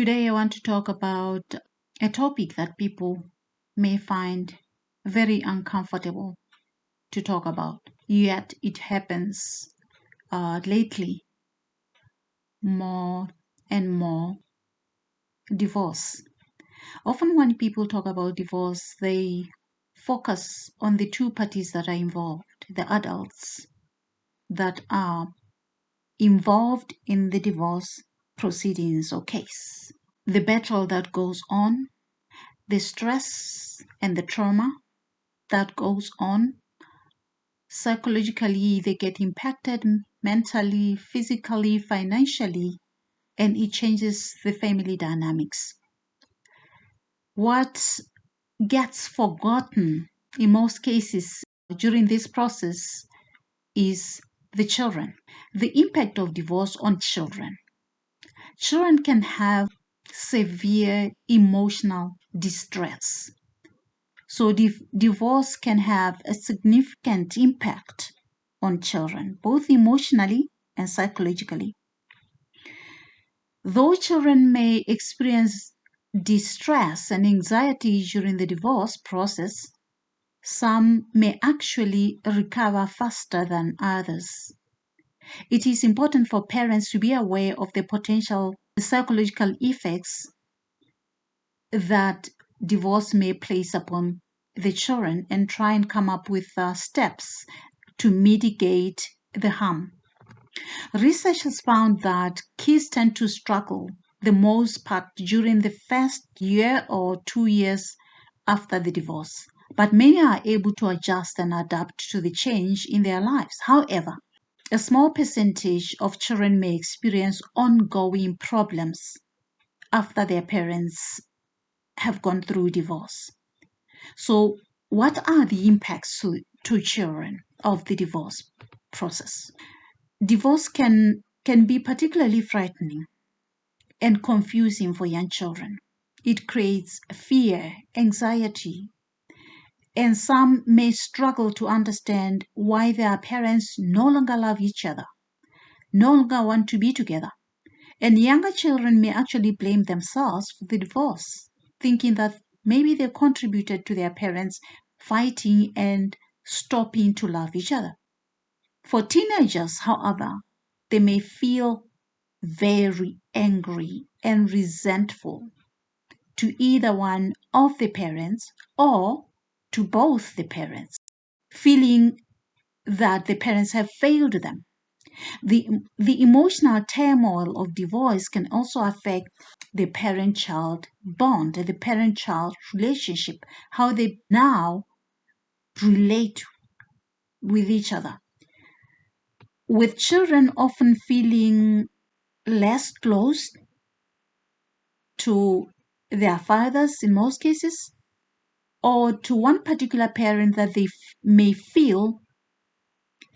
Today, I want to talk about a topic that people may find very uncomfortable to talk about, yet it happens lately more and more: divorce. Often, when people talk about divorce, they focus on the two parties that are involved, the adults that are involved in the divorce proceedings or case, the battle that goes on, the stress and the trauma that goes on. Psychologically, they get impacted mentally, physically, financially, and it changes the family dynamics. What gets forgotten in most cases during this process is the children. The impact of divorce on children. Children can have severe emotional distress. So divorce can have a significant impact on children, both emotionally and psychologically. Though children may experience distress and anxiety during the divorce process, some may actually recover faster than others. It is important for parents to be aware of the potential psychological effects that divorce may place upon the children and try and come up with steps to mitigate the harm. Research has found that kids tend to struggle the most part during the first year or 2 years after the divorce, but many are able to adjust and adapt to the change in their lives. However, a small percentage of children may experience ongoing problems after their parents have gone through divorce. So, what are the impacts to children of the divorce process? Divorce can be particularly frightening and confusing for young children. It creates fear, anxiety, and some may struggle to understand why their parents no longer love each other, no longer want to be together. And younger children may actually blame themselves for the divorce, thinking that maybe they contributed to their parents fighting and stopping to love each other. For teenagers, however, they may feel very angry and resentful to either one of the parents or to both the parents, feeling that the parents have failed them. The emotional turmoil of divorce can also affect the parent-child bond, the parent-child relationship, how they now relate with each other. With children often feeling less close to their fathers in most cases, or to one particular parent that they may feel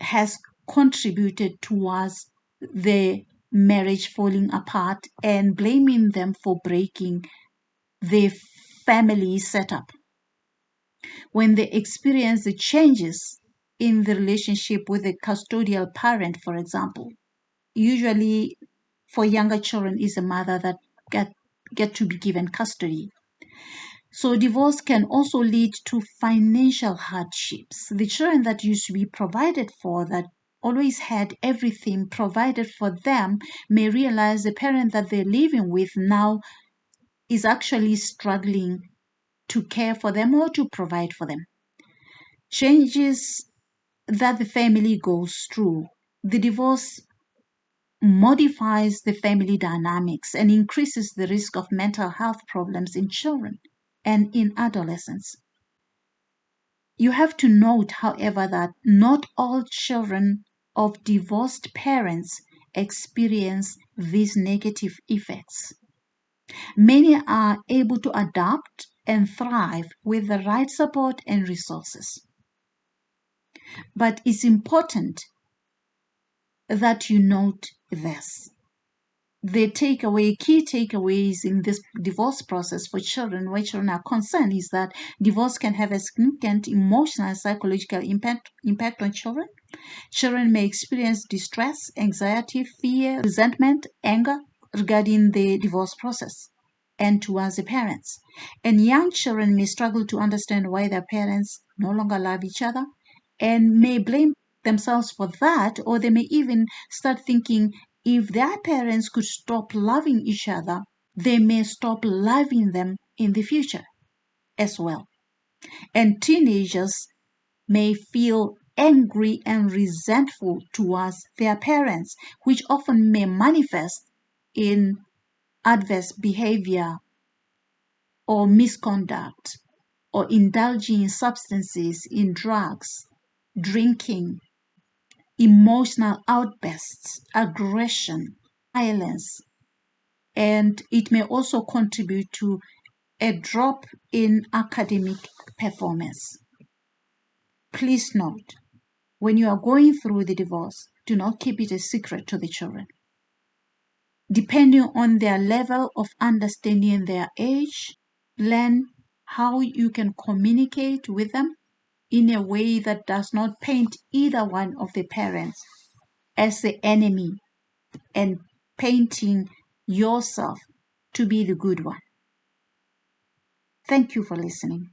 has contributed towards the marriage falling apart and blaming them for breaking the family setup. When they experience the changes in the relationship with the custodial parent, for example, usually for younger children is a mother that get to be given custody. So divorce can also lead to financial hardships. The children that used to be provided for, that always had everything provided for them, may realize the parent that they're living with now is actually struggling to care for them or to provide for them. Changes that the family goes through. The divorce modifies the family dynamics and increases the risk of mental health problems in children and in adolescents. You have to note, however, that not all children of divorced parents experience these negative effects. Many are able to adapt and thrive with the right support and resources. But it's important that you note this. The key takeaways in this divorce process for children, where children are concerned, is that divorce can have a significant emotional and psychological impact on children. Children may experience distress, anxiety, fear, resentment, anger regarding the divorce process. and towards the parents. And young children may struggle to understand why their parents no longer love each other and may blame themselves for that, or they may even start thinking if their parents could stop loving each other, they may stop loving them in the future as well. And teenagers may feel angry and resentful towards their parents, which often may manifest in adverse behavior or misconduct or indulging in substances, in drugs, drinking, emotional outbursts, aggression, violence, and it may also contribute to a drop in academic performance. Please note, when you are going through the divorce, do not keep it a secret to the children. Depending on their level of understanding their age, learn how you can communicate with them in a way that does not paint either one of the parents as the enemy and painting yourself to be the good one. Thank you for listening.